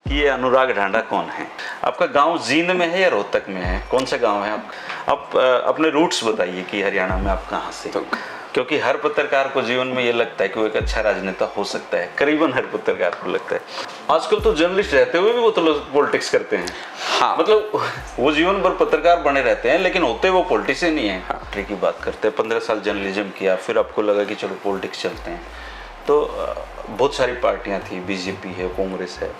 ये अनुराग ढांडा कौन है? आपका गांव जींद में है या रोहतक में है? कौन सा गांव है आप अपने रूट्स बताइए कि हरियाणा में आप कहाँ से? क्योंकि हर पत्रकार को जीवन में ये लगता है कि वो एक अच्छा राजनेता हो सकता है, करीबन हर पत्रकार को लगता है। आजकल तो जर्नलिस्ट रहते हुए भी वो तो पॉलिटिक्स करते हैं। हाँ, मतलब वो जीवन भर पत्रकार बने रहते हैं लेकिन होते वो पॉलिटिशियन नहीं है। हाँ, की बात करते हैं, 15 साल जर्नलिज्म किया, फिर आपको लगा कि चलो पॉलिटिक्स चलते हैं, तो बहुत सारी पार्टियां थी, बीजेपी है, कांग्रेस है,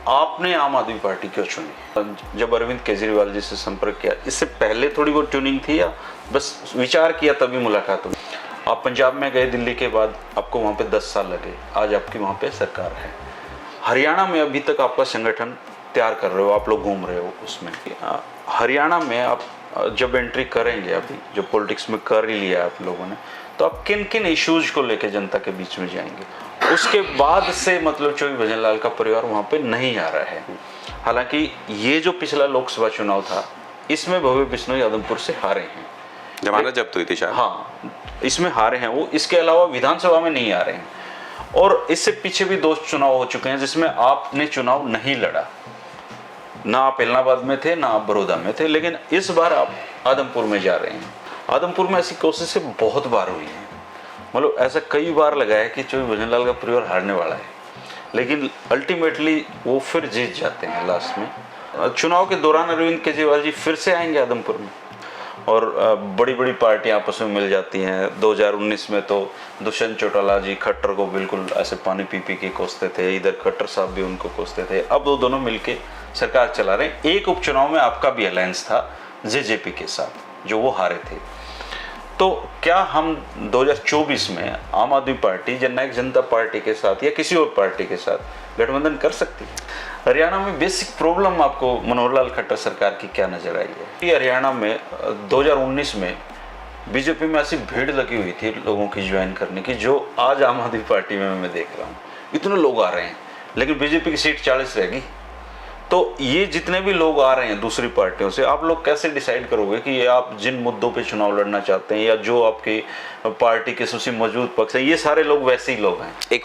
आपने आम आदमी पार्टी क्यों चुनी? जब अरविंद केजरीवाल जी से संपर्क किया, इससे पहले थोड़ी बहुत ट्यूनिंग थी या बस विचार किया तभी मुलाकात हुई? आप पंजाब में गए दिल्ली के बाद, आपको वहाँ पे 10 साल लगे, आज आपकी वहाँ पे सरकार है। हरियाणा में अभी तक आपका संगठन तैयार कर रहे हो, आप लोग घूम रहे हो उसमें। हरियाणा में आप जब एंट्री करेंगे, अभी जो पॉलिटिक्स में कर ही लिया आप लोगों ने, तो आप किन किन इश्यूज को लेकर जनता के बीच में जाएंगे? उसके बाद से मतलब चौधरी भजन लाल का परिवार वहाँ पे नहीं आ रहा है। हालांकि ये जो पिछला लोकसभा चुनाव था, इसमें भव्य बिश्नोई आदमपुर से हारे हैं, जमानत जब्त हुई थी शायद। हाँ, इसमें हारे हैं वो, इसके अलावा विधानसभा में नहीं आ रहे हैं। और इससे पीछे भी 2 चुनाव हो चुके हैं जिसमें आपने चुनाव नहीं लड़ा, ना आप इलाहाबाद में थे ना आप बड़ौदा में थे, लेकिन इस बार आप आदमपुर में जा रहे हैं। आदमपुर में ऐसी कोशिशें बहुत बार हुई हैं, मतलब ऐसा कई बार लगा है कि चौधरी भजन लाल का परिवार हारने वाला है, लेकिन अल्टीमेटली वो फिर जीत जाते हैं लास्ट में। चुनाव के दौरान अरविंद केजरीवाल जी फिर से आएंगे आदमपुर में और बड़ी बड़ी पार्टियां आपस में मिल जाती हैं। 2019 में तो दुष्यंत चौटाला जी खट्टर को बिल्कुल ऐसे पानी पी पी के कोसते थे, इधर खट्टर साहब भी उनको कोसते थे। अब वो दोनों मिलके सरकार चला रहे हैं। एक उपचुनाव में आपका भी अलायंस था जेजेपी के साथ, जो वो हारे थे। तो क्या हम 2024 में आम आदमी पार्टी जननायक जनता पार्टी के साथ या किसी और पार्टी के साथ गठबंधन कर सकती है? हरियाणा में बेसिक प्रॉब्लम आपको मनोहर लाल खट्टर सरकार की क्या नजर आई है? कि हरियाणा में 2019 में बीजेपी में ऐसी भीड़ लगी हुई थी लोगों की ज्वाइन करने की, जो आज आम आदमी पार्टी में मैं देख रहा हूँ। इतने लोग आ रहे हैं लेकिन बीजेपी की सीट 40 रहेगी। तो ये जितने भी लोग आ रहे हैं दूसरी पार्टियों से, आप लोग कैसे डिसाइड करोगे कि ये आप जिन मुद्दों पे चुनाव लड़ना चाहते हैं या जो आपकी पार्टी के सबसे मजबूत पक्ष है, ये सारे लोग वैसे ही लोग हैं? एक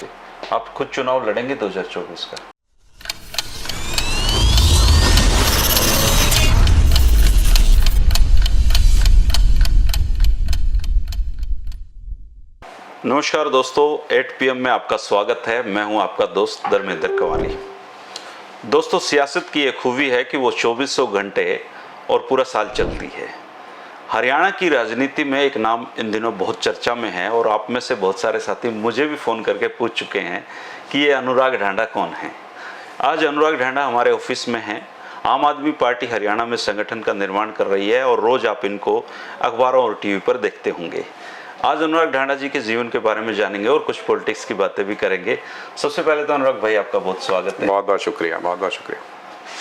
आप खुद चुनाव लड़ेंगे 2024 का? नमस्कार दोस्तों, 8 PM में आपका स्वागत है। मैं हूं आपका दोस्त धर्मेंद्र कवाली। दोस्तों, सियासत की एक खूबी है कि वो 2400 घंटे और पूरा साल चलती है। हरियाणा की राजनीति में एक नाम इन दिनों बहुत चर्चा में है और आप में से बहुत सारे साथी मुझे भी फ़ोन करके पूछ चुके हैं कि ये अनुराग ढांडा कौन है। आज अनुराग ढांडा हमारे ऑफिस में हैं। आम आदमी पार्टी हरियाणा में संगठन का निर्माण कर रही है और रोज़ आप इनको अखबारों और टीवी पर देखते होंगे। आज अनुराग ढांडा जी के जीवन के बारे में जानेंगे और कुछ पॉलिटिक्स की बातें भी करेंगे। सबसे पहले तो अनुराग भाई, आपका बहुत स्वागत है। बहुत बहुत शुक्रिया, बहुत बहुत शुक्रिया।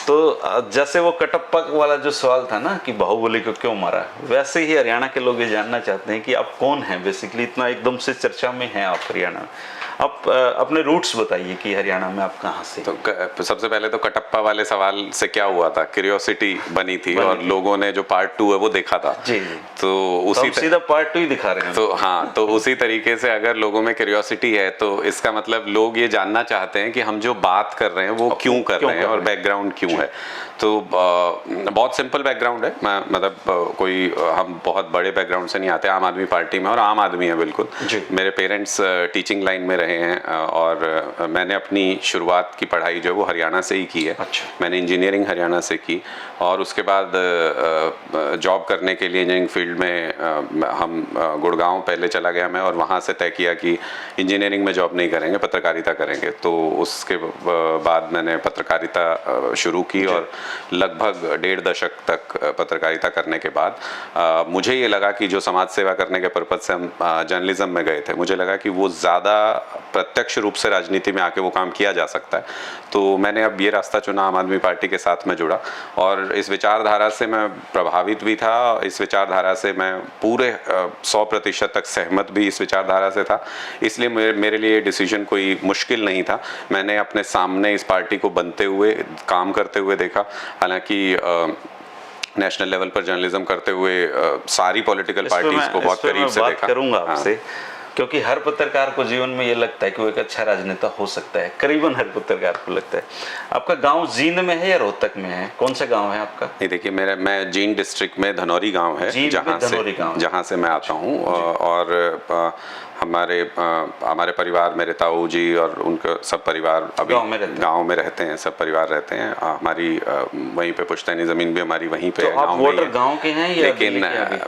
तो जैसे वो कटप्पा वाला जो सवाल था ना कि बाहुबली को क्यों मारा, वैसे ही हरियाणा के लोग ये जानना चाहते हैं कि आप कौन हैं बेसिकली, इतना एकदम से चर्चा में हैं आप हरियाणा में। आप अपने रूट्स बताइए कि हरियाणा में आप कहाँ से? तो सबसे पहले तो कटप्पा वाले सवाल से क्या हुआ था, क्यूरियोसिटी बनी थी और लोगों ने जो पार्ट 2 है वो देखा था। जी। तो उसी सीधा पार्ट 2 ही दिखा रहे हैं। तो हाँ, तो उसी तरीके से अगर लोगों में क्यूरियोसिटी है तो इसका मतलब लोग ये जानना चाहते हैं कि हम जो बात कर रहे हैं वो क्यों कर रहे हैं और बैकग्राउंड क्यों है। तो बहुत सिंपल बैकग्राउंड है, मतलब कोई हम बहुत बड़े बैकग्राउंड से नहीं आते आम आदमी पार्टी में, और आम आदमी है बिल्कुल। मेरे पेरेंट्स टीचिंग लाइन में रहे हैं और मैंने अपनी शुरुआत की पढ़ाई जो है वो हरियाणा से ही की है। अच्छा। मैंने इंजीनियरिंग हरियाणा से की और उसके बाद जॉब करने के लिए इंजीनियरिंग फील्ड में हम गुड़गांव पहले चला गया मैं, और वहाँ से तय किया कि इंजीनियरिंग में जॉब नहीं करेंगे, पत्रकारिता करेंगे। तो उसके बाद मैंने पत्रकारिता शुरू की और लगभग 1.5 दशक तक पत्रकारिता करने के बाद मुझे ये लगा कि जो समाज सेवा करने के पर्पज से हम जर्नलिज्म में गए थे, मुझे लगा कि वो ज़्यादा प्रत्यक्ष रूप से राजनीति में आके वो काम किया जा सकता है। तो मैंने अब ये रास्ता चुना, आम आदमी पार्टी के साथ में जुड़ा और इस विचारधारा से मैं प्रभावित भी था। इस विचारधारा से मैं पूरे 100% तक सहमत भी इस विचारधारा से था। इसलिए मेरे लिए डिसीजन कोई मुश्किल नहीं था। मैंने अपने सामने इस पार्टी को बनते हुए, काम करते हुए देखा। हालांकि नेशनल लेवल पर जर्नलिज्म करते हुए सारी पॉलिटिकल पार्टीज को बहुत करीब से देखा। करूंगा आपसे, क्योंकि हर पत्रकार को जीवन में ये लगता है कि वो एक अच्छा राजनेता हो सकता है, करीबन हर पत्रकार को लगता है। आपका गांव जींद में है या रोहतक में है? कौन सा गांव है आपका? नहीं, देखिए मैं जींद डिस्ट्रिक्ट में धनौरी गांव है, जहाँ से मैं आता हूँ। और हमारे परिवार, मेरे ताऊ जी और उनका सब परिवार अभी गांव में रहते हैं, सब परिवार रहते हैं। हमारी वहीं पे पुश्तैनी ज़मीन भी हमारी वहीं पे तो आप वोटर गांव के हैं या? लेकिन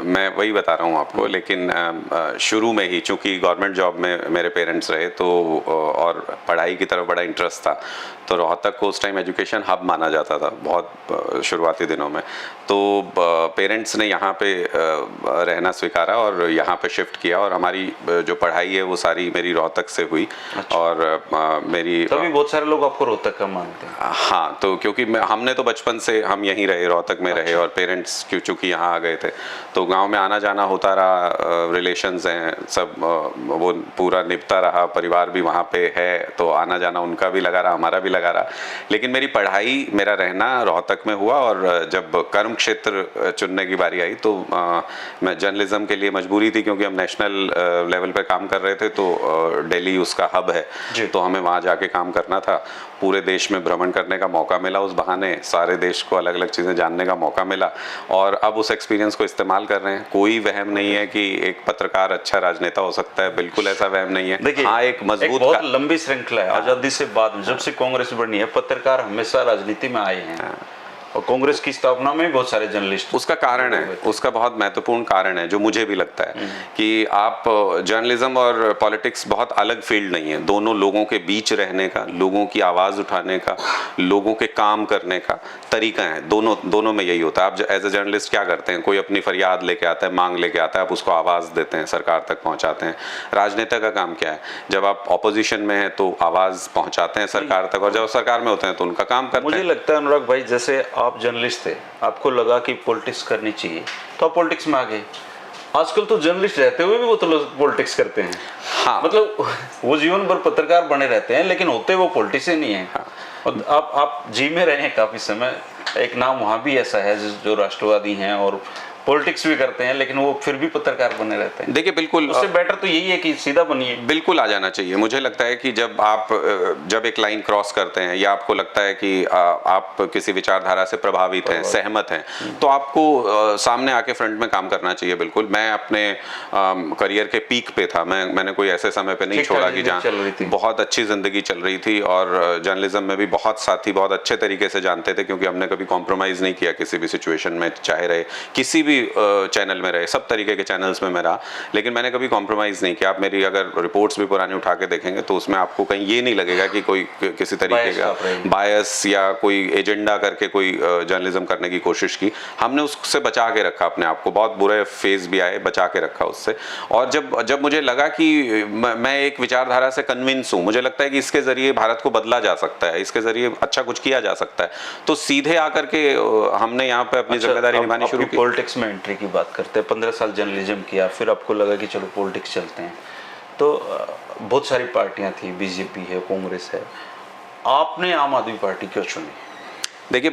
मैं वही बता रहा हूँ आपको, लेकिन शुरू में ही चूंकि गवर्नमेंट जॉब में मेरे पेरेंट्स रहे तो और पढ़ाई की तरफ बड़ा इंटरेस्ट था, तो रोहतक को उस टाइम एजुकेशन हब माना जाता था बहुत शुरुआती दिनों में। तो पेरेंट्स ने यहाँ पे रहना स्वीकारा और यहाँ पे शिफ्ट किया, और हमारी जो पढ़ाई है वो सारी मेरी रोहतक से हुई। अच्छा। और मेरी तभी बहुत सारे लोग आपको रोहतक का मानते हैं। हाँ, तो क्योंकि हमने तो बचपन से हम यहीं रहे, रोहतक में रहे, और पेरेंट्स चूँकि यहाँ आ गए थे तो गांव में आना जाना होता रहा, रिलेशंस हैं सब, वो पूरा निपटा रहा, परिवार भी वहाँ पे है तो आना जाना उनका भी लगा रहा, हमारा भी लगा रहा। लेकिन मेरी पढ़ाई, मेरा रहना रोहतक में हुआ, और जब कर्म क्षेत्र चुनने की बारी आई तो मैं जर्नलिज्म के लिए मजबूरी थी, क्योंकि हम नेशनल लेवल पे काम कर रहे थे, तो दिल्ली उसका हब है, तो हमें वहाँ जाके काम करना था। पूरे देश में भ्रमण करने का मौका मिला, उस बहाने सारे देश को अलग अलग चीज़ें जानने का मौका मिला, और अब उस एक्सपीरियंस को इस्तेमाल कर रहे हैं। कोई वहम नहीं है कि एक पत्रकार अच्छा राजनेता हो सकता है, बिल्कुल ऐसा वहम नहीं है। देखिए, हाँ, एक मजबूत बहुत लंबी श्रृंखला है। आजादी से बाद जब से कांग्रेस बनी है, पत्रकार हमेशा राजनीति में आए हैं, और कांग्रेस की स्थापना में बहुत सारे जर्नलिस्ट। उसका कारण है, उसका बहुत महत्वपूर्ण कारण है जो मुझे भी लगता है कि आप जर्नलिज्म और पॉलिटिक्स बहुत अलग फील्ड नहीं है। दोनों लोगों के बीच रहने का, लोगों की आवाज़ उठाने का, लोगों के काम करने का तरीका है। दोनों में यही होता है। आप एज ए जर्नलिस्ट क्या करते हैं? कोई अपनी फरियाद लेके आता है, मांग लेके आता है, आप उसको आवाज़ देते हैं, सरकार तक पहुँचाते हैं। राजनेता का काम क्या है? जब आप ऑपोजिशन में हैं तो आवाज़ पहुँचाते हैं सरकार तक, और जब सरकार में होते हैं तो उनका काम करते हैं। मुझे लगता है अनुराग भाई, जैसे आप जर्नलिस्ट थे, आपको लगा कि पॉलिटिक्स करनी चाहिए तो आप पॉलिटिक्स में आ गए। आजकल तो जर्नलिस्ट रहते हुए भी वो तो लोग पॉलिटिक्स करते हैं। हाँ, मतलब वो जीवन भर पत्रकार बने रहते हैं, लेकिन होते वो पॉलिटिशियन नहीं है। हाँ। और आप जी में रहे हैं काफी समय, एक नाम वहाँ भी ऐसा है जो राष्ट्रवादी हैं और पॉलिटिक्स भी करते हैं, लेकिन वो फिर भी पत्रकार बने रहते हैं। देखिए, बिल्कुल उससे बेटर तो यही है कि सीधा बनिए। बिल्कुल आ जाना चाहिए। मुझे लगता है कि जब एक लाइन क्रॉस करते हैं, या आपको लगता है कि आप किसी विचारधारा से प्रभावित हैं, सहमत हैं, तो आपको सामने आके फ्रंट में काम करना चाहिए। बिल्कुल, मैं अपने करियर के पीक पे था। मैंने कोई ऐसे समय पे नहीं छोड़ा कि जहाँ बहुत अच्छी जिंदगी चल रही थी, और जर्नलिज्म में भी बहुत साथी बहुत अच्छे तरीके से जानते थे, क्योंकि हमने कभी कॉम्प्रोमाइज़ नहीं किया किसी भी सिचुएशन में, चाहे रहे किसी भी चैनल में रहे, सब तरीके के चैनल्स में मैं रहा, लेकिन मैंने कभी कॉम्प्रोमाइज़ नहीं किया। आप मेरी अगर रिपोर्ट्स भी पुरानी उठा के देखेंगे तो उसमें आपको कहीं ये नहीं लगेगा कि कोई किसी तरीके का बायस या कोई एजेंडा करके कोई जर्नलिज्म करने की कोशिश की। हमने उससे बचा के रखा अपने आप को, बहुत बुरे फेज भी आए, बचा के रखा उससे। और जब मुझे लगा कि मैं एक विचारधारा से कन्विंस हूँ, मुझे लगता है कि इसके जरिए भारत को बदला जा सकता है, इसके जरिए अच्छा कुछ किया जा सकता है, तो सीधे आकर के हमने यहाँ पे अपनी जिम्मेदारी निभानी शुरू की। पॉलिटिक्स में एंट्री की बात करते हैं, 15 साल जर्नलिज्म किया, फिर आपको लगा कि चलो पॉलिटिक्स चलते हैं, तो बहुत सारी पार्टियां थी, बीजेपी है, कांग्रेस है, आपने आम आदमी पार्टी क्यों चुनी? देखिए,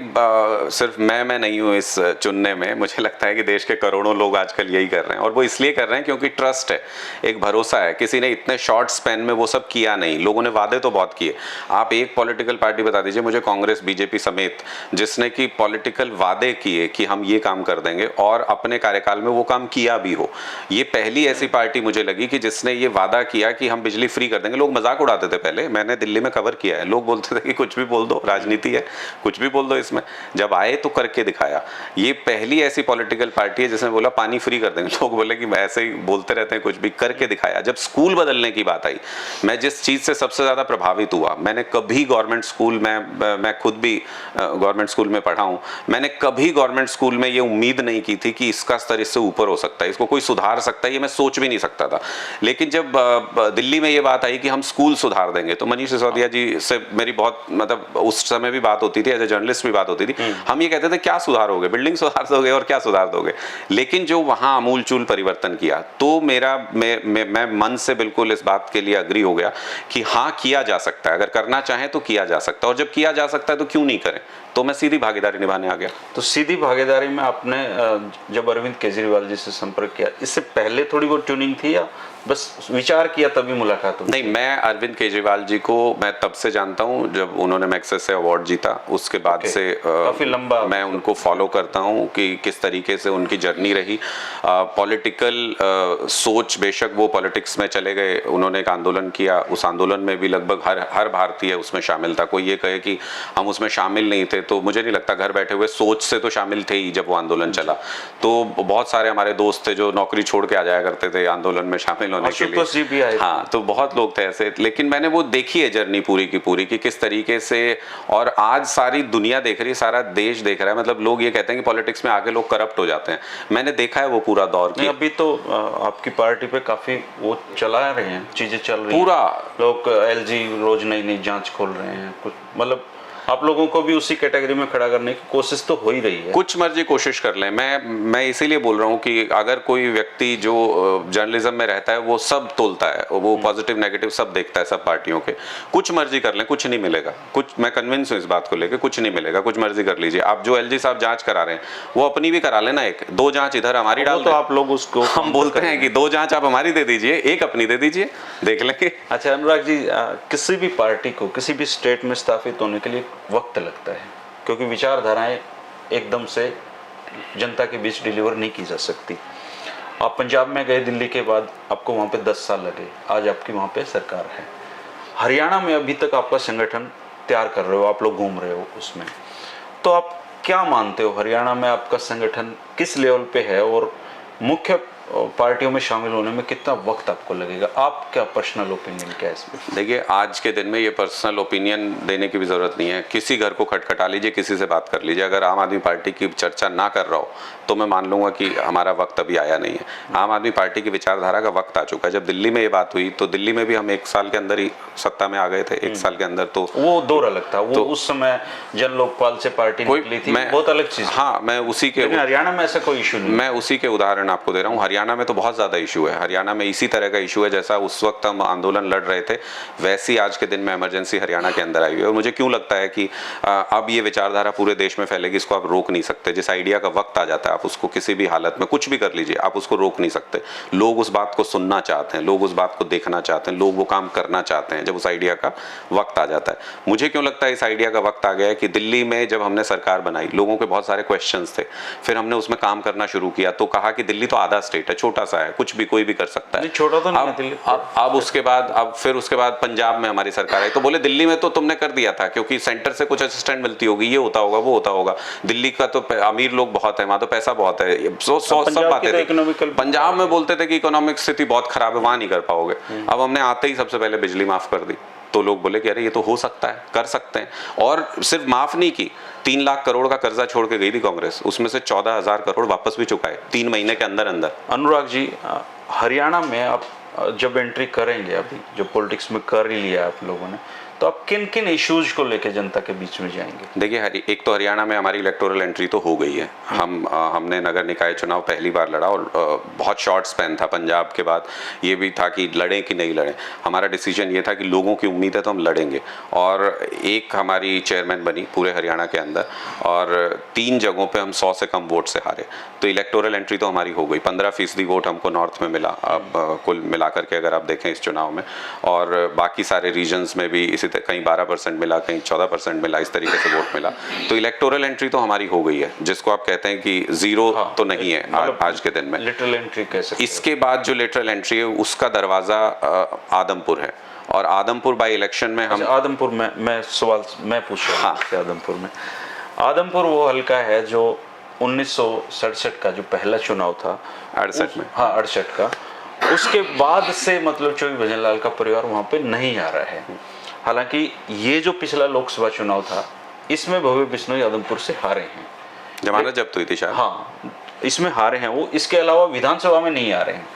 सिर्फ मैं नहीं हूँ इस चुनने में। मुझे लगता है कि देश के करोड़ों लोग आजकल यही कर रहे हैं, और वो इसलिए कर रहे हैं क्योंकि ट्रस्ट है, एक भरोसा है। किसी ने इतने शॉर्ट स्पैन में वो सब किया नहीं। लोगों ने वादे तो बहुत किए। आप एक पॉलिटिकल पार्टी बता दीजिए मुझे, कांग्रेस बीजेपी समेत, जिसने कि पॉलिटिकल वादे किए कि हम ये काम कर देंगे, और अपने कार्यकाल में वो काम किया भी हो। ये पहली ऐसी पार्टी मुझे लगी कि जिसने ये वादा किया कि हम बिजली फ्री कर देंगे। लोग मजाक उड़ाते थे पहले, मैंने दिल्ली में कवर किया है, लोग बोलते थे कि कुछ भी बोल दो, राजनीति है, कुछ भी बोल दो इसमें। जब आए तो करके दिखाया। ये पहली ऐसी पॉलिटिकल पार्टी है जिसने बोला पानी फ्री कर देंगे। लोग बोले कि ऐसे ही बोलते रहते हैं, कुछ भी करके दिखाया। जब स्कूल बदलने की बात आई, मैं जिस चीज से सबसे ज्यादा प्रभावित हुआ, मैंने कभी गवर्नमेंट स्कूल में, मैं खुद भी गवर्नमेंट स्कूल में पढ़ा हूं, मैंने कभी गवर्नमेंट स्कूल में ये उम्मीद नहीं की थी कि इसका स्तर इससे ऊपर हो सकता है, इसको कोई सुधार सकता है, ये मैं सोच भी नहीं सकता था। लेकिन जब दिल्ली में ये बात आई कि हम स्कूल सुधार देंगे, तो मनीष सिसोदिया जी से मेरी बहुत, मतलब उस समय भी बात होती थी, एज ए जर्नलिस्ट भी बात होती थी। हम ये कहते थे क्या सुधार होगे, बिल्डिंग सुधार दोगे और क्या सुधार दोगे। लेकिन जो वहां अमूलचूल परिवर्तन किया, तो मैं मन से बिल्कुल इस बात के लिए अग्री हो गया कि हाँ, किया जा सकता है, अगर करना चाहें तो किया जा सकता है, और जब किया जा सकता है तो क्यों नहीं करें। तो मैं सीधी भागीदारी निभाने आ गया। तो सीधी भागीदारी में आपने जब अरविंद केजरीवाल जी से संपर्क किया, इससे पहले थोड़ी बहुत ट्यूनिंग थी या बस विचार किया तभी मुलाकात हुई? नहीं, मैं अरविंद केजरीवाल जी को मैं तब से जानता हूं जब उन्होंने मैक्सेस से अवार्ड जीता, उसके बाद Okay. से काफी लंबा मैं उनको फॉलो करता हूं कि किस तरीके से उनकी जर्नी रही। पॉलिटिकल सोच, बेशक वो पॉलिटिक्स में चले गए, उन्होंने एक आंदोलन किया, उस आंदोलन में भी लगभग हर भारतीय उसमें शामिल था। कोई ये कहे कि हम उसमें शामिल नहीं थे तो मुझे नहीं लगता, घर बैठे हुए सोच से तो शामिल थे ही जब वो आंदोलन चला। तो बहुत सारे हमारे दोस्त थे जो नौकरी छोड़ के आ जाया करते थे आंदोलन में शामिल होने के लिए। आशुतोष जी भी आए थे। हाँ, तो बहुत लोग थे ऐसे, लेकिन मैंने वो देखी है जर्नी पूरी की पूरी कि किस तरीके से, और आज सारी दुनिया देख रही है, सारा देश देख रहा है। मतलब लोग ये कहते हैं कि पॉलिटिक्स में आके लोग करप्ट हो जाते हैं, मैंने देखा है वो पूरा दौर नहीं, की। अभी तो आपकी पार्टी पे काफी वो चला रहे हैं, चीजें चल रही पूरा हैं। लोग एलजी रोज नई नई जांच खोल रहे हैं, कुछ मतलब आप लोगों को भी उसी कैटेगरी में खड़ा करने की कोशिश तो हो ही रही है। कुछ मर्जी कोशिश कर लें। मैं इसीलिए बोल रहा हूँ कि अगर कोई व्यक्ति जो जर्नलिज्म में रहता है वो सब तोलता है, वो पॉजिटिव नेगेटिव सब देखता है सब पार्टियों के, कुछ मर्जी कर लें, कुछ नहीं मिलेगा। कुछ, मैं कन्विंस हूँ इस बात को लेकर, कुछ नहीं मिलेगा, कुछ मर्जी कर लीजिए। आप जो एलजी साहब जांच करा रहे हैं वो अपनी भी करा लेना, एक दो जांच इधर हमारी डाल तो दें। आप लोग उसको हम बोलते हैं कि दो जांच आप हमारी दे दीजिए, एक अपनी दे दीजिए, देख लेंगे। अच्छा अनुराग जी, किसी भी पार्टी को किसी भी स्टेट में स्थापित होने के लिए वक्त लगता है, क्योंकि विचारधाराएं एकदम से जनता के बीच डिलीवर नहीं की जा सकती। आप पंजाब में गए दिल्ली के बाद, आपको वहां पे 10 साल लगे, आज आपकी वहां पे सरकार है। हरियाणा में अभी तक आपका संगठन तैयार कर रहे हो, आप लोग घूम रहे हो उसमें, तो आप क्या मानते हो हरियाणा में आपका संगठन किस लेवल पे है और मुख्य पार्टियों में शामिल होने में कितना वक्त आपको लगेगा? आप क्या पर्सनल ओपिनियन क्या है इसमें? देखिए, आज के दिन में ये पर्सनल ओपिनियन देने की भी ज़रूरत नहीं है। किसी घर को खटखटा लीजिए, किसी से बात कर लीजिए, अगर आम आदमी पार्टी की चर्चा ना कर रहा हो तो मैं मान लूँगा कि हमारा वक्त अभी आया नहीं है। आम आदमी पार्टी की विचारधारा का वक्त आ चुका है। जब दिल्ली में ये बात हुई तो दिल्ली में भी हम 1 साल के अंदर ही सत्ता में आ गए थे, 1 साल के अंदर। तो वो दौर अलग था, वो उस समय जन लोकपाल से पार्टी निकली थी, बहुत अलग चीज़। हाँ, मैं उसी के, लेकिन हरियाणा में ऐसा कोई इशू नहीं। मैं उसी के उदाहरण आपको दे रहा हूँ। हरियाणा में तो बहुत ज़्यादा इशू है। हरियाणा में इसी तरह का इशू है जैसा उस वक्त हम आंदोलन लड़ रहे थे, वैसी आज के दिन में इमरजेंसी हरियाणा के अंदर आई हुई है। और मुझे क्यों लगता है कि अब ये विचारधारा पूरे देश में फैलेगी, इसको आप रोक नहीं सकते। जिस आइडिया का वक्त आ जाता है, आप उसको किसी भी हालत में कुछ भी कर लीजिए, आप उसको रोक नहीं सकते। लोग उस बात को सुनना चाहते हैं, लोग उस बात को देखना चाहते हैं, लोग वो काम करना चाहते हैं जब उस आइडिया का वक्त आ जाता है। मुझे क्यों लगता है इस आइडिया का वक्त आ गया है कि दिल्ली में जब हमने सरकार बनाई, लोगों के बहुत सारे क्वेश्चंस थे, फिर हमने उसमें काम करना शुरू किया। तो कहा कि दिल्ली तो आधा स्टेट है, छोटा सा है, कुछ भी कोई भी कर सकता है। छोटा तो नहीं है दिल्ली। अब उसके बाद, फिर उसके बाद पंजाब में हमारी सरकार आई तो बोले दिल्ली में तो तुमने कर दिया था क्योंकि सेंटर से कुछ असिस्टेंट मिलती होगी, ये होता होगा, वो होता होगा। दिल्ली का तो अमीर लोग बहुत है, वहां तो पैसा बहुत है, सब बातें थी। पंजाब में बोलते थे कि इकोनॉमिक स्थिति बहुत खराब है, वहां नहीं कर पाओगे। अब हमने आते ही सबसे पहले बिजली माफ कर दी, तो लोग बोले कि अरे ये तो हो सकता है, कर सकते हैं। और सिर्फ माफ नहीं की, 3 लाख करोड़ का कर्जा छोड़ के गई थी कांग्रेस, उसमें से 14,000 करोड़ वापस भी चुकाए 3 महीने के अंदर अंदर। अनुराग जी, हरियाणा में आप जब एंट्री करेंगे, अभी जो पॉलिटिक्स में कर ही लिया आप लोगों ने, तो आप किन किन इश्यूज को लेकर जनता के बीच में जाएंगे? देखिए, एक तो हरियाणा में हमारी इलेक्टोरल एंट्री तो हो गई है। हमने नगर निकाय चुनाव पहली बार लड़ा और बहुत शॉर्ट स्पैन था। पंजाब के बाद ये भी था कि लड़ें कि नहीं लड़ें। हमारा डिसीजन ये था कि लोगों की उम्मीद है तो हम लड़ेंगे। और एक हमारी चेयरमैन बनी पूरे हरियाणा के अंदर, और 3 जगहों पे हम 100 से कम वोट से हारे। तो इलेक्टोरल एंट्री तो हमारी हो गई। 15% वोट हमको नॉर्थ में मिला, अब कुल मिला करके अगर आप देखें इस चुनाव में। और बाकी सारे रीजन्स में भी कहीं 12% मिला, कहीं 14% मिला, इस तरीके से वोट मिला। तो इलेक्टोरल एंट्री तो हमारी हो गई है, जिसको आप कहते हैं कि जीरो तो नहीं है आज के दिन में। लिटरल एंट्री कैसे? इसके बाद जो लिटरल एंट्री है उसका दरवाजा आदमपुर है, और आदमपुर बाय इलेक्शन में हम आदमपुर में मैं सवाल मैं पूछ रहा हूँ। हाँ। आदमपुर वो हल्का है जो 1967 का जो पहला चुनाव था, 68 में, हाँ 68 का, उसके बाद से मतलब चौधरी भजनलाल का परिवार वहाँ पे नहीं आ रहा है। हालांकि ये जो पिछला लोकसभा चुनाव था, इसमें भव्य बिश्नोई आदमपुर से हारे हैं। जमानत जब्त हुई थी शायद। हाँ, इसमें हारे हैं वो। इसके अलावा विधानसभा में नहीं आ रहे हैं।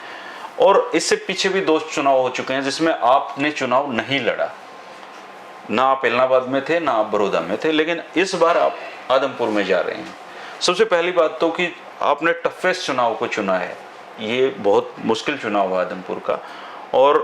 और इससे पीछे भी 2 चुनाव हो चुके हैं जिसमें आपने चुनाव नहीं लड़ा। ना आप इलाहाबाद में थे, ना आप बड़ौदा में थे, लेकिन इस बार आप आदमपुर में जा रहे हैं। सबसे पहली बात तो कि आपने टफेस्ट चुनाव को चुना है, ये बहुत मुश्किल चुनाव है आदमपुर का। और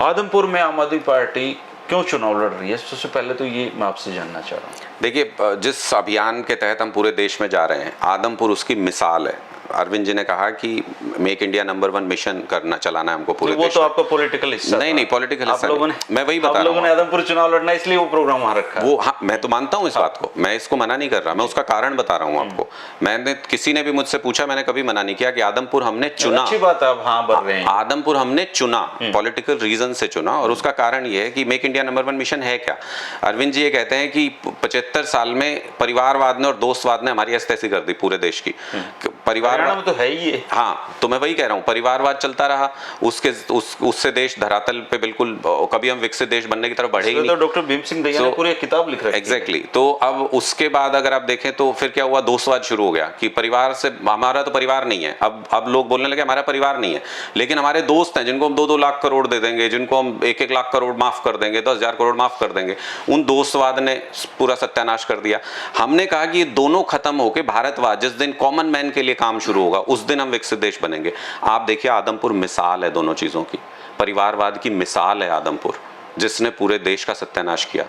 आदमपुर में आम आदमी पार्टी क्यों चुनाव लड़ रही है, सबसे पहले तो ये मैं आपसे जानना चाह रहा हूँ। देखिए, जिस अभियान के तहत हम पूरे देश में जा रहे हैं, आदमपुर उसकी मिसाल है। अरविंद जी ने कहा कि मेक इंडिया नंबर 1 मिशन करना चलाना है हमको पूरे वो देश तो में। आपका पॉलिटिकल हिस्सा नहीं पॉलिटिकल हिस्सा नहीं, मैं वही बता आप रहा लोगों ने हूँ आदमपुर चुनाव लड़ना इसलिए वो प्रोग्राम वहां रखा है। वो। हाँ, मैं तो मानता हूँ इस बात को, मैं इसको मना नहीं कर रहा, मैं उसका कारण बता रहा हूँ आपको। मैंने, किसी ने भी मुझसे पूछा, मैंने कभी मना नहीं किया कि आदमपुर हमने चुना। अच्छी बात है, आप हाँ बढ़ रहे हैं। आदमपुर हमने चुना, पॉलिटिकल रीजन से चुना, और उसका कारण ये है कि मेक इंडिया नंबर 1 मिशन है क्या। अरविंद जी ये कहते हैं कि 75 साल में परिवारवाद ने और दोस्तवाद ने हमारी तैसी कर दी पूरे देश की। हरियाणा में तो है ही है। हाँ, तो मैं वही कह रहा हूँ, परिवारवाद चलता रहा, उससे देश धरातल पे बिल्कुल, कभी हम विकसित देश बनने की तरफ बढ़े ही नहीं। तो डॉक्टर भीम सिंह दहिया ने पूरी किताब लिख रखी है। एग्जैक्टली। तो अब उसके बाद अगर आप देखें तो फिर क्या हुआ, दोस्तवाद शुरू हो गया कि परिवार से, हमारा तो परिवार नहीं है, अब लोग बोलने लगे हमारा परिवार नहीं है, लेकिन हमारे दोस्त हैं जिनको हम 2-2 लाख करोड़ दे देंगे, जिनको हम 1-1 लाख करोड़ माफ कर देंगे, 10,000 करोड़ माफ कर देंगे। उन दोस्तवाद ने पूरा सत्यानाश कर दिया। हमने कहा कि ये दोनों खत्म होकर भारतवाद, जिस दिन कॉमन मैन के लिए काम शुरू होगा उस दिन हम विकसित देश बनेंगे। आप देखिए आदमपुर मिसाल है दोनों चीजों की, परिवारवाद की मिसाल है आदमपुर, जिसने पूरे देश का सत्यानाश किया।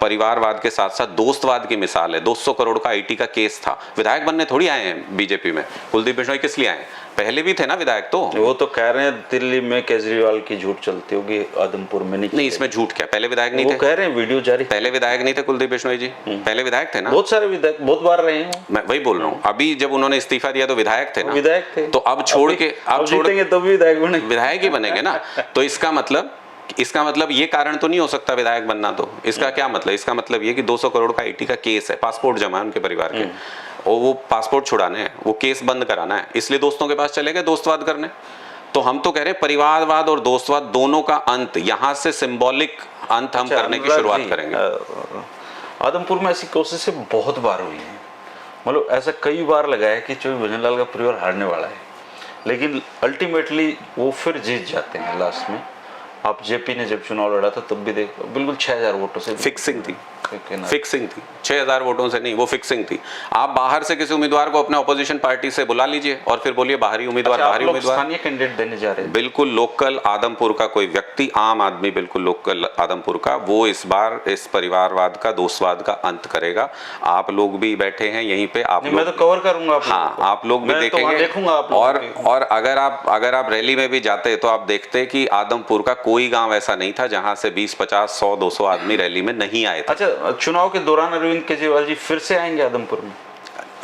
परिवारवाद के साथ साथ दोस्तवाद की मिसाल है। 200 करोड़ का आईटी का केस था, विधायक बनने थोड़ी आए हैं बीजेपी में, कुलदीप बिश्नोई किस लिए आए, पहले भी थे ना विधायक। तो वो तो कह रहे हैं दिल्ली में केजरीवाल की झूठ चलती होगी, आदमपुर में नहीं। इसमें झूठ क्या, पहले विधायक नहीं वो थे, कह रहे हैं वीडियो जारी, पहले विधायक नहीं थे कुलदीप बिश्नोई जी, पहले विधायक थे ना, बहुत सारे विधायक बहुत बार रहे हैं। मैं वही बोल रहा हूँ, अभी जब उन्होंने इस्तीफा दिया तो विधायक थे ना, विधायक थे। तो अब छोड़ के, अब जीतेंगे तो भी विधायक बनेंगे, विधायक ही बनेंगे ना। तो इसका मतलब ये कारण तो नहीं हो सकता विधायक बनना। तो इसका क्या मतलब, इसका मतलब ये कि 200 करोड़ का आईटी का केस है, पासपोर्ट जमा है उनके परिवार के, और वो पासपोर्ट छुड़ाने हैं, वो केस बंद कराना है, इसलिए दोस्तों के पास चले गए दोस्तवाद करने। तो हम तो कह रहे हैं परिवारवाद और दोस्तवाद दोनों का अंत, यहाँ से सिंबॉलिक अंत हम करने की शुरुआत करेंगे। आदमपुर में ऐसी कोशिशें बहुत बार हुई हैं, मतलब ऐसा कई बार लगा है कि चौधरी भजनलाल का परिवार हारने वाला है, लेकिन अल्टीमेटली वो फिर जीत जाते हैं लास्ट में। आप जेपी ने जब चुनाव लड़ा था तब भी देखो बिल्कुल 6,000 वोटों से फिक्सिंग थी, फिक्सिंग थी, 6,000 वोटों से नहीं, वो फिक्सिंग थी। आप बाहर से किसी उम्मीदवार को अपने ऑपोजिशन पार्टी से बुला लीजिए और फिर बोलिए बाहरी उम्मीदवार, बाहरी उम्मीदवार, स्थानीय कैंडिडेट देने जा रहे हैं। बिल्कुल लोकल आदमपुर का कोई व्यक्ति, आम आदमी, बिल्कुल लोकल आदमपुर का, वो इस बार इस परिवारवाद का, दोस्तवाद का अंत करेगा। आप लोग भी बैठे हैं यहीं पे, आप मैं तो कवर करूंगा। हाँ, आप लोग भी देखेंगे। और अगर आप रैली में भी जाते तो आप देखते कि आदमपुर का कोई गांव ऐसा नहीं था जहां से 20, 50, 100, 200 आदमी रैली में नहीं आए थे। अच्छा, चुनाव के दौरान अरविंद केजरीवाल जी फिर से आएंगे आदमपुर में?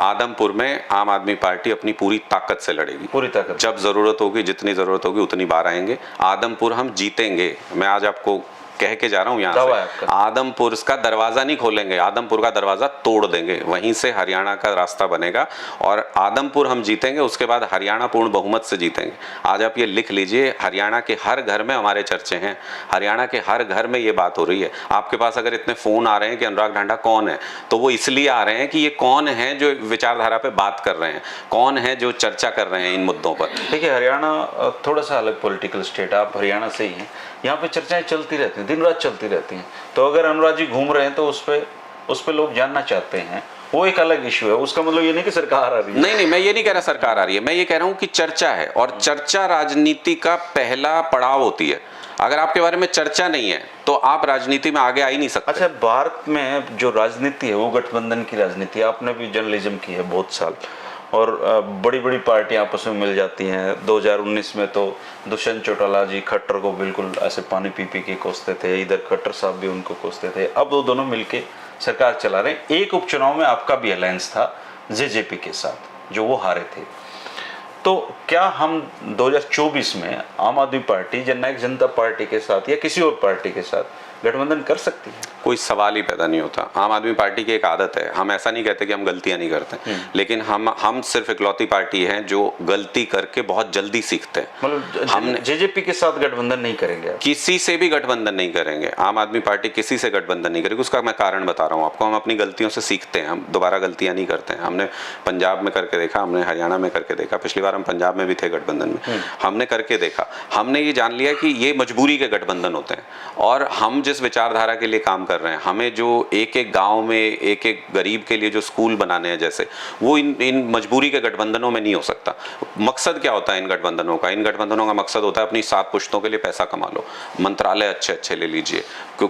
आदमपुर में आम आदमी पार्टी अपनी पूरी ताकत से लड़ेगी, पूरी ताकत। जब जरूरत होगी, जितनी जरूरत होगी उतनी बार आएंगे। आदमपुर हम जीतेंगे, मैं आज आपको कह के जा रहा हूँ यहाँ से, आदमपुर का दरवाजा नहीं खोलेंगे, आदमपुर का दरवाजा तोड़ देंगे, वहीं से हरियाणा का रास्ता बनेगा और आदमपुर हम जीतेंगे। उसके बाद हरियाणा पूर्ण बहुमत से जीतेंगे। आज आप ये लिख लीजिए, हरियाणा के हर घर में हमारे चर्चे हैं, हरियाणा के हर घर में ये बात हो रही है। आपके पास अगर इतने फोन आ रहे हैं कि अनुराग ढांडा कौन है, तो वो इसलिए आ रहे हैं कि ये कौन है जो विचारधारा पे बात कर रहे हैं, कौन है जो चर्चा कर रहे हैं इन मुद्दों पर। देखिए, हरियाणा थोड़ा सा अलग पॉलिटिकल स्टेट, आप हरियाणा से ही हैं, यहाँ पे चर्चाएं चलती रहती हैं, दिन रात चलती रहती हैं। तो अगर अनुराग जी घूम रहे हैं तो उस पे लोग जानना चाहते हैं, वो एक अलग इशू है। उसका मतलब ये नहीं कि सरकार आ रही है, नहीं, मैं ये नहीं कह रहा सरकार आ रही है, मैं ये कह रहा हूँ कि चर्चा है, और चर्चा राजनीति का पहला पड़ाव होती है। अगर आपके बारे में चर्चा नहीं है तो आप राजनीति में आगे आ ही नहीं सकते। अच्छा, भारत में जो राजनीति है वो गठबंधन की राजनीति। आपने भी जर्नलिज्म की है बहुत साल, और बड़ी बड़ी पार्टियां आपस में मिल जाती हैं। 2019 में तो दुष्यंत चौटाला जी खट्टर को बिल्कुल ऐसे पानी पी के कोसते थे, इधर खट्टर साहब भी उनको कोसते थे। अब वो दोनों मिलके सरकार चला रहे हैं। एक उपचुनाव में आपका भी अलायंस था जेजेपी के साथ, जो वो हारे थे। तो क्या हम 2024 में आम आदमी पार्टी, जननायक जनता पार्टी के साथ या किसी और पार्टी के साथ गठबंधन कर सकती है? कोई सवाल ही पैदा नहीं होता। आम आदमी पार्टी की एक आदत है, हम ऐसा नहीं कहते कि हम गलतियां नहीं करते, लेकिन हम सिर्फ इकलौती पार्टी है जो गलती करके बहुत जल्दी सीखते हैं। मतलब हम जेजेपी के साथ गठबंधन नहीं करेंगे? किसी से भी गठबंधन नहीं करेंगे। आम आदमी पार्टी किसी से गठबंधन नहीं करेगी। उसका मैं कारण बता रहा हूँ आपको। हम अपनी गलतियों से सीखते हैं, हम दोबारा गलतियां नहीं करते हैं। हमने पंजाब में करके देखा, हमने हरियाणा में करके देखा, पिछली बार हम पंजाब में भी थे गठबंधन में, हमने करके देखा। हमने ये जान लिया कि ये मजबूरी के गठबंधन होते हैं, और हम जिस विचारधारा के लिए काम कर रहे हैं, हमें जो एक एक गांव में एक एक गरीब के लिए जो स्कूल बनाने हैं जैसे, वो इन मजबूरी के गठबंधनों में नहीं हो सकता। मकसद क्या होता है इन गठबंधनों का? इन गठबंधनों का मकसद होता है अपनी 7 पुश्तों के लिए पैसा कमा लो, मंत्रालय अच्छे अच्छे ले लीजिए,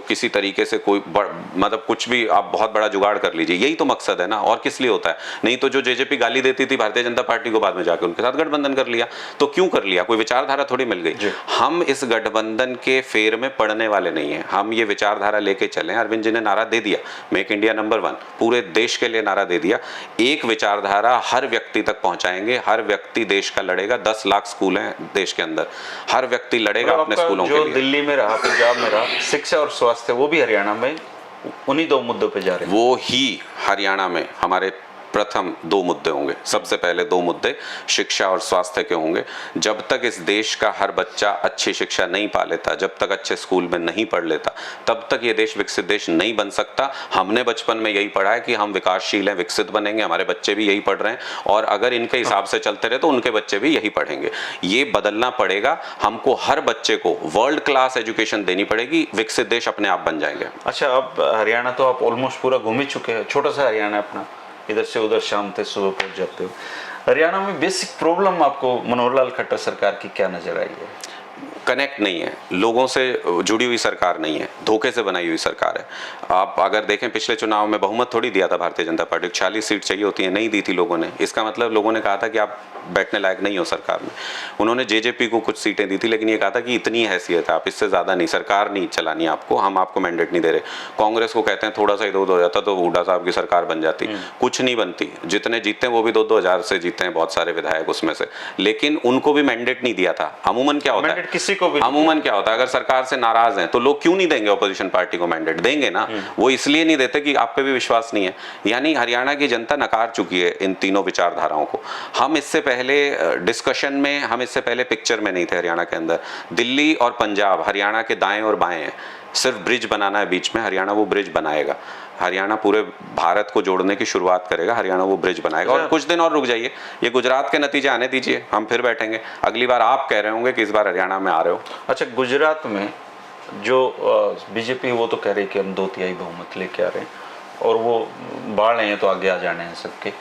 किसी तरीके से कोई मतलब कुछ भी आप बहुत बड़ा जुगाड़ कर लीजिए, यही तो मकसद है ना, और किस लिए होता है? नहीं तो जो जेजेपी गाली देती थी भारतीय जनता पार्टी को, बाद में जाके उनके साथ गठबंधन कर लिया। तो क्यों कर लिया? कोई विचारधारा थोड़ी मिल गई। हम इस गठबंधन के फेर में पड़ने वाले नहीं है, हम ये विचारधारा लेके चले। अरविंद जी ने नारा दे दिया, मेक इंडिया नंबर 1, पूरे देश के लिए नारा दे दिया। एक विचारधारा हर व्यक्ति तक पहुंचाएंगे, हर व्यक्ति देश का लड़ेगा। 10 लाख स्कूल हैं देश के अंदर, हर व्यक्ति लड़ेगा अपने स्कूलों के लिए। दिल्ली में रहा, पंजाब में रहा, शिक्षा और स्वास्थ्य, वो भी हरियाणा में उन्हीं 2 मुद्दों पे जा रहे हैं। वो ही हरियाणा में हमारे प्रथम 2 मुद्दे होंगे। सबसे पहले 2 मुद्दे शिक्षा और स्वास्थ्य के होंगे। जब तक इस देश का हर बच्चा अच्छी शिक्षा नहीं पा लेता, जब तक अच्छे स्कूल में नहीं पढ़ लेता, तब तक ये देश विकसित देश नहीं बन सकता। हमने बचपन में यही पढ़ा है कि हम विकासशील हैं, विकसित बनेंगे, हमारे बच्चे भी यही पढ़ रहे हैं, और अगर इनके हिसाब से चलते रहे तो उनके बच्चे भी यही पढ़ेंगे। ये बदलना पड़ेगा हमको। हर बच्चे को वर्ल्ड क्लास एजुकेशन देनी पड़ेगी, विकसित देश अपने आप बन जाएंगे। अच्छा, अब हरियाणा तो आप ऑलमोस्ट पूरा घूम ही चुके हैं, छोटा सा हरियाणा अपना, इधर से उधर शाम से सुबह पहुंच जाते हो। हरियाणा में बेसिक प्रॉब्लम आपको मनोहर लाल खट्टर सरकार की क्या नजर आई है? कनेक्ट नहीं है, लोगों से जुड़ी हुई सरकार नहीं है, धोखे से बनाई हुई सरकार है। आप अगर देखें, पिछले चुनाव में बहुमत थोड़ी दिया था भारतीय जनता पार्टी को, 40 सीट चाहिए होती है, नहीं दी थी लोगों ने। इसका मतलब लोगों ने कहा था कि आप बैठने लायक नहीं हो सरकार में। उन्होंने जेजेपी को कुछ सीटें दी थी, लेकिन ये कहा था कि इतनी हैसियत है, आप इससे ज़्यादा नहीं, सरकार नहीं चलानी आपको, हम आपको मैंडेट नहीं दे रहे। कांग्रेस को कहते हैं थोड़ा सा इधर उधर हो जाता तो हुड्डा साहब की सरकार बन जाती। कुछ नहीं बनती, जितने जीतते हैं वो भी 2-2 हज़ार से जीते हैं बहुत सारे विधायक उसमें से, लेकिन उनको भी मैंडेट नहीं दिया था। अमूमन क्या होता है, अमूमन क्या होता है, अगर सरकार से नाराज हैं तो लोग क्यों नहीं देंगे ऑपोजिशन पार्टी को मैंडेट? देंगे ना, वो इसलिए नहीं देते कि आप पे भी विश्वास नहीं है। यानी हरियाणा की जनता नकार चुकी है इन तीनों विचारधाराओं को। हम इससे पहले डिस्कशन में, हम इससे पहले पिक्चर में नहीं थे हरियाणा के अंदर। दिल्ली और पंजाब हरियाणा के दाएं और बाएं हैं, सिर्फ ब्रिज बनाना है बीच में, हरियाणा वो ब्रिज बनाएगा। हरियाणा पूरे भारत को जोड़ने की शुरुआत करेगा, हरियाणा वो ब्रिज बनाएगा। और कुछ दिन और रुक जाइए, ये गुजरात के नतीजे आने दीजिए, हम फिर बैठेंगे। अगली बार आप कह रहे होंगे कि इस बार हरियाणा में आ रहे हो। अच्छा, गुजरात में जो बीजेपी, वो तो कह रही है कि हम 2/3 बहुमत लेके आ रहे हैं, और वो बाढ़ रहे हैं तो आगे आ जाने हैं सबके।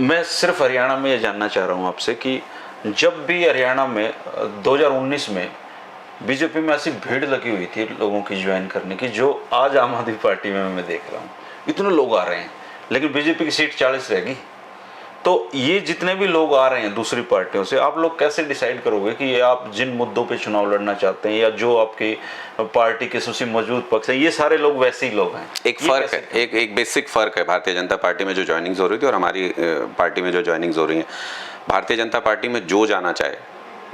मैं सिर्फ हरियाणा में ये जानना चाह रहा हूँ आपसे कि जब भी हरियाणा में 2019 में बीजेपी में ऐसी भीड़ लगी हुई थी लोगों की ज्वाइन करने की, जो आज आम आदमी पार्टी में मैं देख रहा हूँ, इतने लोग आ रहे हैं, लेकिन बीजेपी की सीट 40 रहेगी। तो ये जितने भी लोग आ रहे हैं दूसरी पार्टियों से, आप लोग कैसे डिसाइड करोगे कि ये आप जिन मुद्दों पे चुनाव लड़ना चाहते हैं, या जो आपकी पार्टी के सबसे मजबूत पक्ष है, ये सारे लोग वैसे ही लोग हैं? एक फर्क है, एक बेसिक फर्क है भारतीय जनता पार्टी में जो ज्वाइनिंग्स हो रही थी और हमारी पार्टी में जो ज्वाइनिंग्स हो रही हैं। भारतीय जनता पार्टी में जो जाना चाहे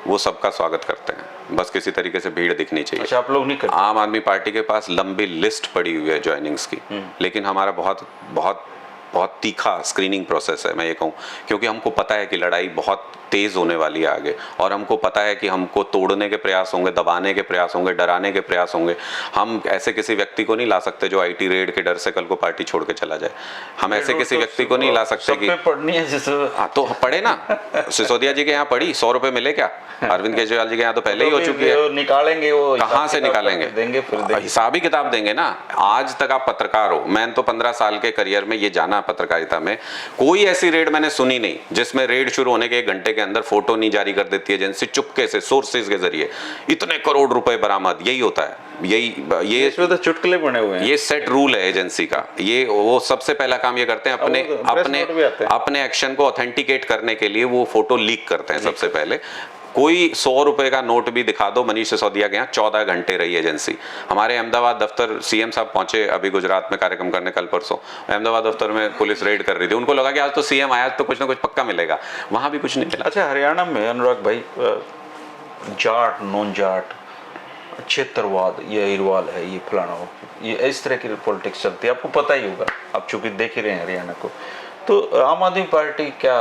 वो सबका स्वागत करते हैं, बस किसी तरीके से भीड़ दिखनी चाहिए। अच्छा, आप लोग नहीं करते? आम आदमी पार्टी के पास लंबी लिस्ट पड़ी हुई है ज्वाइनिंग्स की, लेकिन हमारा बहुत बहुत बहुत तीखा स्क्रीनिंग प्रोसेस है, मैं ये कहूँ, क्योंकि हमको पता है कि लड़ाई बहुत तेज होने वाली है आगे, और हमको पता है कि हमको तोड़ने के प्रयास होंगे, दबाने के प्रयास होंगे, डराने के प्रयास होंगे। हम ऐसे किसी व्यक्ति को नहीं ला सकते जो आईटी रेड के डर से कल को पार्टी छोड़ के चला जाए। हम ऐसे किसी व्यक्ति को नहीं ला सकते कि पढ़नी है जिस, हाँ तो पढ़े ना, सिसोदिया जी के यहाँ पढ़ी, 100 रुपए मिले क्या? अरविंद केजरीवाल जी के यहाँ तो पहले ही हो चुकी है। निकालेंगे वो, कहाँ से निकालेंगे? देंगे, फिर हिसाबी किताब देंगे ना। आज तक आप पत्रकार हो, मैंने तो 15 साल के करियर में ये जाना पत्रकारिता में, कोई ऐसी रेड मैंने सुनी नहीं जिसमें रेड शुरू होने के 1 घंटे के अंदर फोटो नहीं जारी कर देती एजेंसी, चुपके से सोर्सेज के जरिए इतने करोड़ रुपए बरामद। यही होता है, ये इसमें तो चुटकुले बने हुए हैं। ये सेट रूल है एजेंसी का। ये वो सबसे पहला काम ये करते हैं, अपने एक्शन को ऑथेंटिकेट करने के लिए वो फोटो लीक करते हैं सबसे पहले। कोई 100 रुपए का नोट भी दिखा दो मनीष सिसोदिया के यहाँ, 14 घंटे रही एजेंसी। हमारे अहमदाबाद दफ्तर सीएम साहब पहुंचे अभी गुजरात में कार्यक्रम करने कल परसों, अहमदाबाद दफ्तर में पुलिस रेड कर रही थी। उनको लगा कि आज तो सीएम आया तो कुछ ना कुछ पक्का मिलेगा, वहां भी कुछ नहीं मिला। अच्छा, हरियाणा में अनुराग भाई, जाट, नॉन जाट, क्षेत्रवाद, ये अहिरवाल है, ये फलाना, ये इस तरह की पॉलिटिक्स चलती है, आपको पता ही होगा, आप चूंकि देख ही रहे हैं हरियाणा को। तो आम आदमी पार्टी क्या,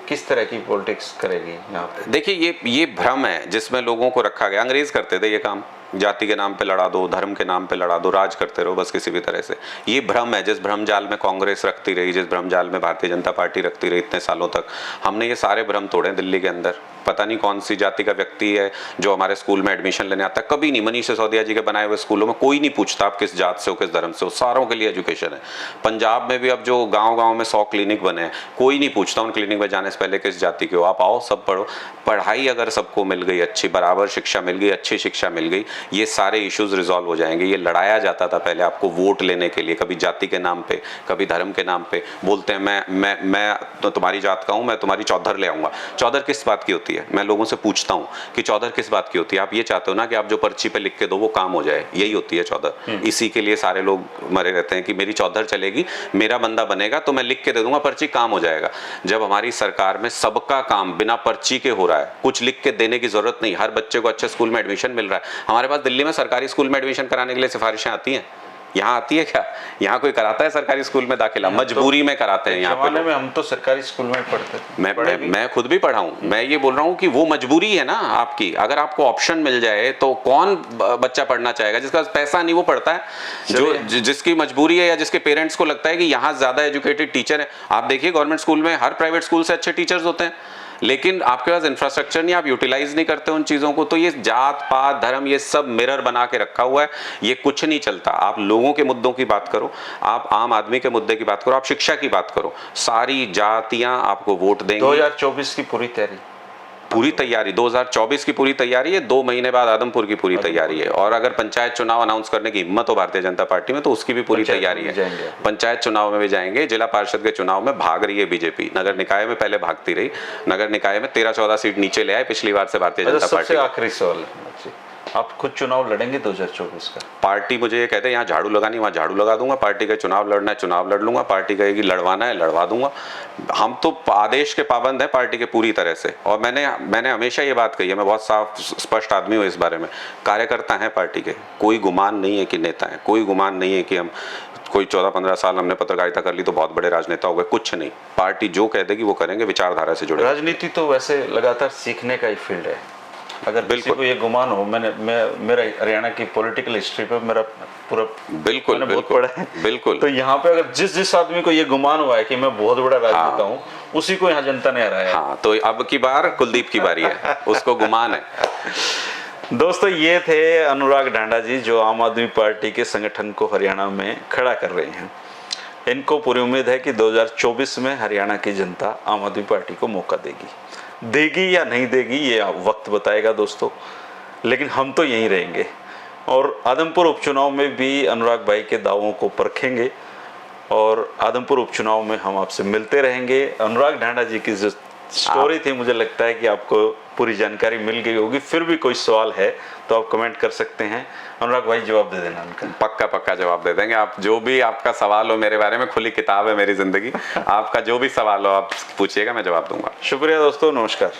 किस तरह की पॉलिटिक्स करेगी यहाँ पे? देखिए, ये भ्रम है जिसमें लोगों को रखा गया। अंग्रेज करते थे ये काम, जाति के नाम पे लड़ा दो, धर्म के नाम पे लड़ा दो, राज करते रहो बस किसी भी तरह से। ये भ्रम है, जिस भ्रम जाल में कांग्रेस रखती रही, जिस भ्रम जाल में भारतीय जनता पार्टी रखती रही इतने सालों तक, हमने ये सारे भ्रम तोड़े दिल्ली के अंदर। पता नहीं कौन सी जाति का व्यक्ति है जो हमारे स्कूल में एडमिशन लेने आता है, कभी नहीं। मनीष सिसोदिया जी के बनाए हुए स्कूलों में कोई नहीं पूछता आप किस जात से हो, किस धर्म से हो, सारों के लिए एजुकेशन है। पंजाब में भी अब जो गांव-गांव में 100 क्लिनिक बने हैं, कोई नहीं पूछता उन क्लिनिक में जाने से पहले किस जाति के हो, आप आओ सब पढ़ो। पढ़ाई अगर सबको मिल गई अच्छी, बराबर शिक्षा मिल गई, अच्छी शिक्षा मिल गई, ये सारे इश्यूज रिजॉल्व हो जाएंगे। ये लड़ाया जाता था पहले आपको वोट लेने के लिए, कभी जाति के नाम पे, कभी धर्म के नाम पे। बोलते हैं मैं तो तुम्हारी जात का हूं, मैं तुम्हारी चौधर ले आऊंगा। चौधर किस बात की होती है? मैं लोगों से पूछता हूं कि चौधर किस बात की होती है? आप ये चाहते हो ना कि आप जो पर्ची पे लिख के दो वो काम हो जाए, यही होती है चौधर। इसी के लिए सारे लोग मरे रहते हैं कि मेरी चौधर चलेगी, मेरा बंदा बनेगा तो मैं लिख के दे दूंगा, पर्ची काम हो जाएगा। जब हमारी सरकार में सबका काम बिना पर्ची के हो रहा है, कुछ लिख के देने की जरूरत नहीं, हर बच्चे को अच्छे स्कूल में एडमिशन मिल रहा है। हमारे पास दिल्ली में सरकारी स्कूल में एडमिशन कराने के लिए सिफारिशें आती हैं, यहाँ आती है क्या? यहाँ कोई कराता है सरकारी स्कूल में दाखिला? मजबूरी में कराते हैं। यहाँ पे में हम तो सरकारी स्कूल में पढ़ते थे। मैं खुद भी पढ़ा हूँ। मैं ये बोल रहा हूँ कि वो मजबूरी है ना आपकी। अगर आपको ऑप्शन मिल जाए तो कौन बच्चा पढ़ना चाहेगा? जिसका पैसा नहीं वो पढ़ता है, जो जिसकी मजबूरी है या जिसके पेरेंट्स को लगता है कि यहाँ ज्यादा एजुकेटेड टीचर है। आप देखिए गवर्नमेंट स्कूल में हर प्राइवेट स्कूल से अच्छे टीचर्स होते हैं, लेकिन आपके पास इंफ्रास्ट्रक्चर नहीं, आप यूटिलाइज नहीं करते उन चीज़ों को। तो ये जात पात धर्म ये सब मिरर बना के रखा हुआ है, ये कुछ नहीं चलता। आप लोगों के मुद्दों की बात करो, आप आम आदमी के मुद्दे की बात करो, आप शिक्षा की बात करो, सारी जातियां आपको वोट देंगी। 2024 की पूरी तैयारी 2024 की पूरी तैयारी है। 2 महीने बाद आदमपुर की पूरी तैयारी है। और अगर पंचायत चुनाव अनाउंस करने की हिम्मत हो भारतीय जनता पार्टी में तो उसकी भी पूरी तैयारी है। पंचायत चुनाव में भी जाएंगे, जिला पार्षद के चुनाव में भाग रही है बीजेपी। नगर निकाय में पहले भागती रही, नगर निकाय में 13-14 सीट नीचे ले आए पिछली बार से भारतीय जनता पार्टी। सबसे आखिरी सवाल, आप खुद चुनाव लड़ेंगे 2024 का? पार्टी मुझे ये कहते हैं यहाँ झाड़ू लगानी वहाँ झाड़ू लगा दूंगा, पार्टी का चुनाव लड़ना है चुनाव लड़ लूंगा, पार्टी कहेगी लड़वाना है लड़वा दूंगा। हम तो आदेश के पाबंद हैं पार्टी के पूरी तरह से। और मैंने हमेशा ये बात कही है, मैं बहुत साफ स्पष्ट आदमी हूँ इस बारे में। कार्यकर्ता हैं पार्टी के, कोई गुमान नहीं है कि नेता है, कोई गुमान नहीं है कि हम कोई 14-15 साल हमने पत्रकारिता कर ली तो बहुत बड़े राजनेता हो गए, कुछ नहीं। पार्टी जो कह देगी वो करेंगे, विचारधारा से जुड़े। राजनीति तो वैसे लगातार सीखने का ही फील्ड है। अगर किसी को ये गुमान हो, मेरा हरियाणा की पॉलिटिकल हिस्ट्री पे मेरा पूरा बिल्कुल बहुत पढ़ा है, बिल्कुल। तो यहाँ पे अगर जिस आदमी को ये गुमान हुआ है कि मैं बहुत बड़ा राजनेता हूँ, उसी को यहाँ जनता ने हराया। हाँ, तो अब की बार कुलदीप की बारी है, उसको गुमान है। दोस्तों, ये थे अनुराग ढांडा जी, जो आम आदमी पार्टी के संगठन को हरियाणा में खड़ा कर रहे हैं। इनको पूरी उम्मीद है कि 2024 में हरियाणा की जनता आम आदमी पार्टी को मौका देगी या नहीं देगी, ये वक्त बताएगा दोस्तों। लेकिन हम तो यहीं रहेंगे और आदमपुर उपचुनाव में भी अनुराग भाई के दावों को परखेंगे और आदमपुर उपचुनाव में हम आपसे मिलते रहेंगे। अनुराग ढांडा जी की जो स्टोरी थी, मुझे लगता है कि आपको पूरी जानकारी मिल गई होगी। फिर भी कोई सवाल है तो आप कमेंट कर सकते हैं, अनुराग भाई जवाब दे देना उनका। पक्का जवाब दे देंगे। आप जो भी आपका सवाल हो मेरे बारे में, खुली किताब है मेरी जिंदगी, आपका जो भी सवाल हो आप पूछिएगा, मैं जवाब दूंगा। शुक्रिया दोस्तों, नमस्कार।